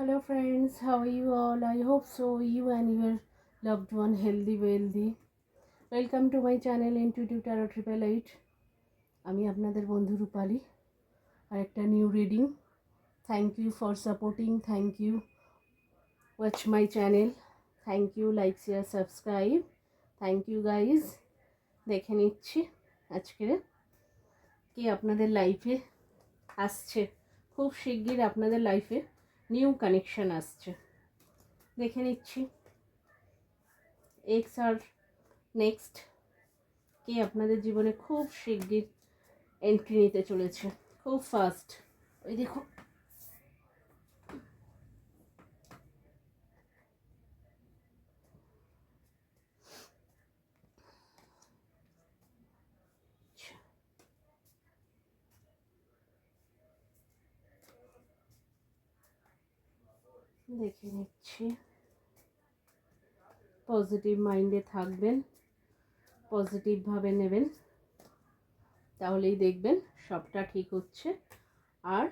Hello friends, how are you all? I hope so. You and your loved one healthy, wealthy. Welcome to my channel Intuitive Tarot 888. আমি আপনাদের বন্ধু রূপালী আর একটা new reading. Thank you for supporting, thank you watch my channel, thank you like share subscribe, thank you guys. দেখে নিচ্ছি আজকে কি আপনাদের লাইফে আসছে। খুব শিগগির আপনাদের লাইফে নিউ কানেকশন আসছে। দেখে নিচ্ছি এক্স আর নেক্সট কি আপনাদের জীবনে খুব শিগগির এন্ট্রি নিতে চলেছে, খুব ফাস্ট। ওই দেখো দেখে নিচ্ছি। পজিটিভ মাইন্ডে থাকবেন, পজিটিভভাবে নেবেন, তাহলেই দেখবেন সবটা ঠিক হচ্ছে। আর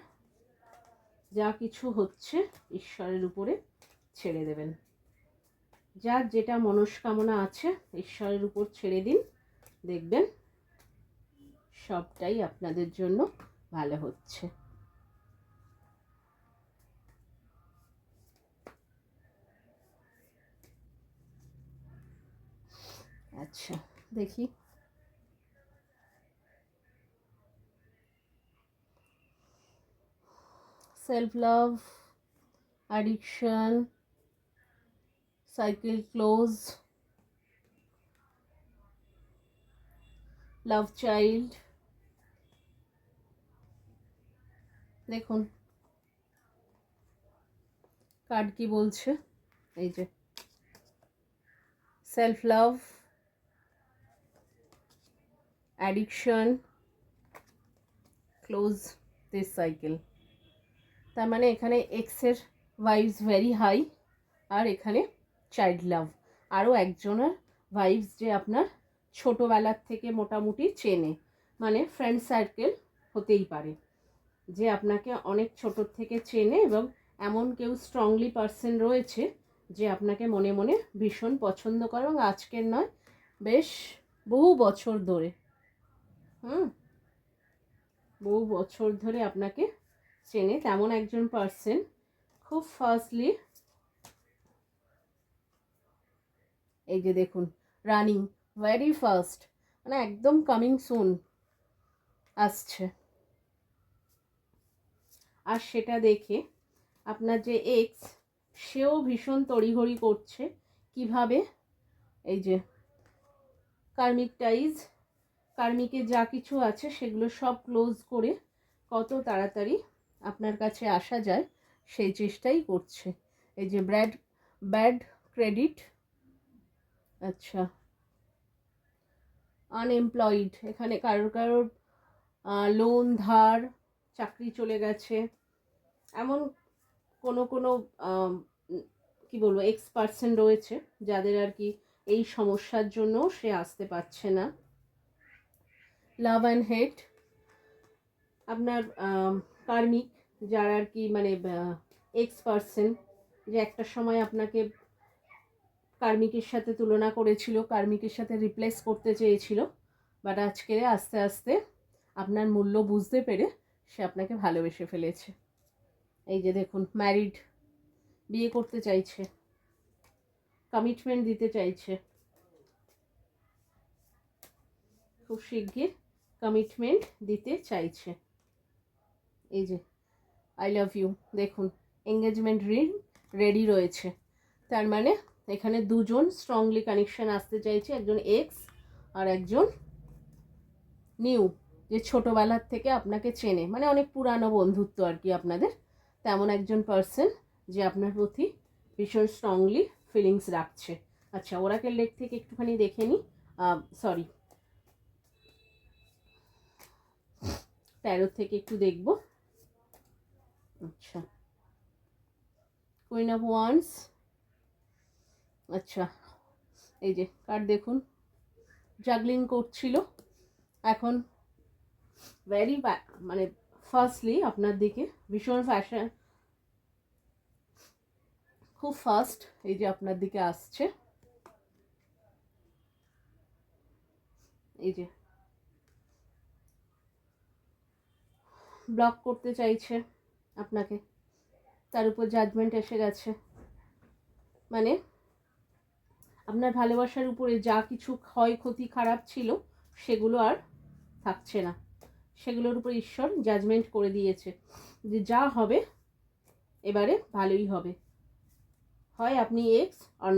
যা কিছু হচ্ছে ঈশ্বরের উপরে ছেড়ে দেবেন। যার যেটা মনস্কামনা আছে ঈশ্বরের উপর ছেড়ে দিন, দেখবেন সবটাই আপনাদের জন্য ভালো হচ্ছে। আচ্ছা দেখি self love, addiction, cycle close, love child. দেখুন কার্ড কি বলছে। এই যে self love, addiction, close this cycle. তার মানে এখানে এক্সের ভাইবস ভেরি হাই, আর এখানে চাইল্ড লাভ, আরও একজনের ভাইবস যে আপনার ছোটোবেলার থেকে মোটামুটি চেনে, মানে ফ্রেন্ড সার্কেল হতেই পারে, যে আপনাকে অনেক ছোটোর থেকে চেনে এবং এমন কেউ স্ট্রংলি পার্সন রয়েছে যে আপনাকে মনে মনে ভীষণ পছন্দ করে এবং আজকের নয় বেশ বহু বছর ধরে বহু বছর ধরে আপনাকে চেনে। তেমন একজন পার্সন খুব ফাস্টলি, এই যে দেখুন রানিং ভেরি ফাস্ট, মানে একদম কামিং সুন আসছে। আর সেটা দেখে আপনার যে এক্স সেও ভীষণ তড়িঘড়ি করছে কিভাবে এই যে কার্মিক টাইজ, কার্মিকে যা কিছু আছে সেগুলো সব ক্লোজ করে কত তাড়াতাড়ি আপনার কাছে আসা যায় সেই চেষ্টাই করছে। এই যে ব্যাড ক্রেডিট, আচ্ছা আনএমপ্লয়েড, এখানে কারোর লোন ধার, চাকরি চলে গেছে, এমন কোনো কি বলবো এক্স পার্সন রয়েছে যাদের আর কি এই সমস্যার জন্য সে আসতে পারছে না। লাভ অ্যান্ড হেট, আপনার কার্মিক যারা আর কি মানে এক্স পার্সন যে একটা সময় আপনাকে কার্মিকের সাথে তুলনা করেছিল, কার্মিকের সাথে রিপ্লেস করতে চেয়েছিল, বাট আজকে আস্তে আস্তে আপনার মূল্য বুঝতে পেরে সে আপনাকে ভালোবেসে ফেলেছে। এই যে দেখুন ম্যারিড, বিয়ে করতে চাইছে, কমিটমেন্ট দিতে চাইছে, খুব শিগগির কমিটমেন্ট দিতে চাইছে। এই যে আই লাভ ইউ, দেখুন এঙ্গেজমেন্ট রিং রেডি রয়েছে। তার মানে এখানে দুজন স্ট্রংলি কানেকশন আসতে চাইছে, একজন এক্স আর একজন নিউ, যে ছোটোবেলার থেকে আপনাকে চেনে, মানে অনেক পুরানো বন্ধুত্ব আর কি আপনাদের, তেমন একজন পার্সন যে আপনার প্রতি ভীষণ স্ট্রংলি ফিলিংস রাখছে। আচ্ছা ওরাকেল লেক থেকে একটুখানি দেখে নিই, সরি ট্যারো থেকে একটু দেখব। আচ্ছা কুইন অফ ওয়ান্স, আচ্ছা এই যে কার্ড দেখুন জাগলিং করছিল, এখন মানে ফার্স্টলি আপনার দিকে ভীষণ খুব ফাস্ট এই যে আপনার দিকে আসছে, এই যে ব্লক করতে চাইছে আপনাকে, তার উপর জাজমেন্ট এসে গেছে। মানে আপনার ভালোবাসার উপরে যা কিছু ক্ষয়ক্ষতি খারাপ ছিল সেগুলো আর থাকছে না, সেগুলোর উপর ঈশ্বর জাজমেন্ট করে দিয়েছে যে যা হবে এবারে ভালোই হবে। হয় আপনি এক্স আর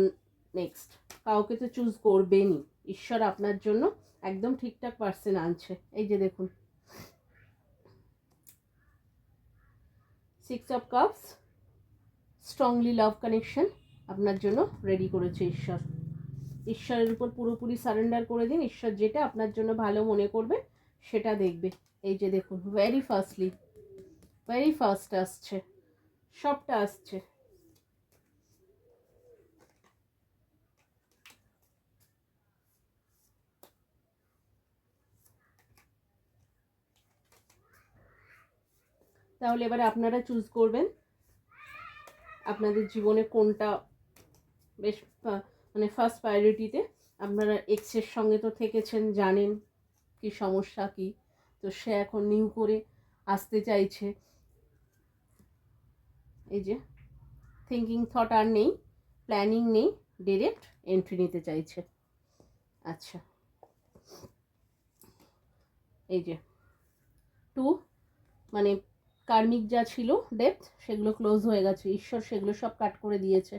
নেক্সট কাউকে তো চুজ করবেনই, ঈশ্বর আপনার জন্য একদম ঠিকঠাক পার্সন আনছে। এই যে দেখুন 6 of cups, strongly love connection আপনার জন্য রেডি করেছে ঈশ্বর। ঈশ্বরের উপর পুরোপুরি সারেন্ডার করে দিন, ঈশ্বর যেটা আপনার জন্য ভালো মনে করবে সেটা দেখবে। এই যে দেখুন ভেরি ফার্স্ট আসছে, সবটা আসছে। তাহলে এবারে আপনারা চুজ করবেন আপনাদের জীবনে কোনটা বেশ মানে ফার্স্ট প্রায়োরিটিতে। আপনারা এক্সের সঙ্গে তো থেকেছেন, জানেন কি সমস্যা কি, তো সে এখন নিউ করে আসতে চাইছে। এই যে থিঙ্কিং থট আর নেই, প্ল্যানিং নেই, ডিরেক্ট এন্ট্রি নিতে চাইছে। আচ্ছা এই যে 2 মানে কার্মিক যা ছিল ডেপথ সেগুলো ক্লোজ হয়ে গেছে, ঈশ্বর সেগুলো সব কাট করে দিয়েছে,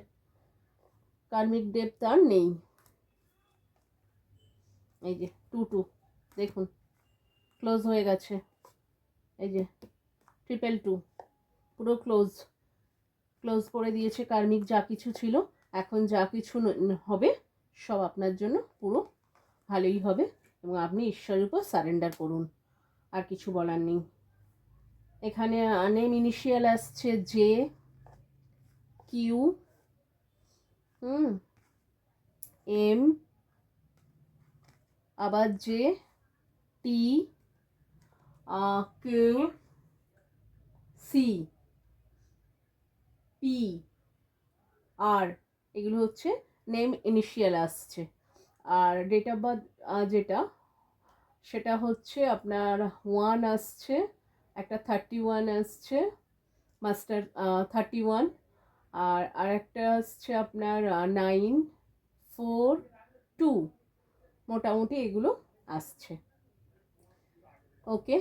কার্মিক ডেপথ আর নেই। এই যে 2 দেখুন ক্লোজ হয়ে গেছে, এই যে 2 পুরো ক্লোজ করে দিয়েছে কার্মিক যা কিছু ছিল। এখন যা কিছু হবে সব আপনার জন্য পুরো ভালোই হবে, এবং আপনি ঈশ্বরের উপর সারেন্ডার করুন, আর কিছু বলার নেই। এখানে নেম ইনিশিয়াল আসছে জে, কিউ, এম, আবার জে, টি, কে, সি, পি, আর, এগুলো হচ্ছে নেম ইনিশিয়াল আসছে। আর ডেট অফ বার্থ যেটা সেটা হচ্ছে আপনার 1 আসছে, একটা 31 আসছে, মাস্টার 31, আর একটা আসছে আপনার 9, 4, 2, মোটামুটি এগুলো আসছে। ওকে।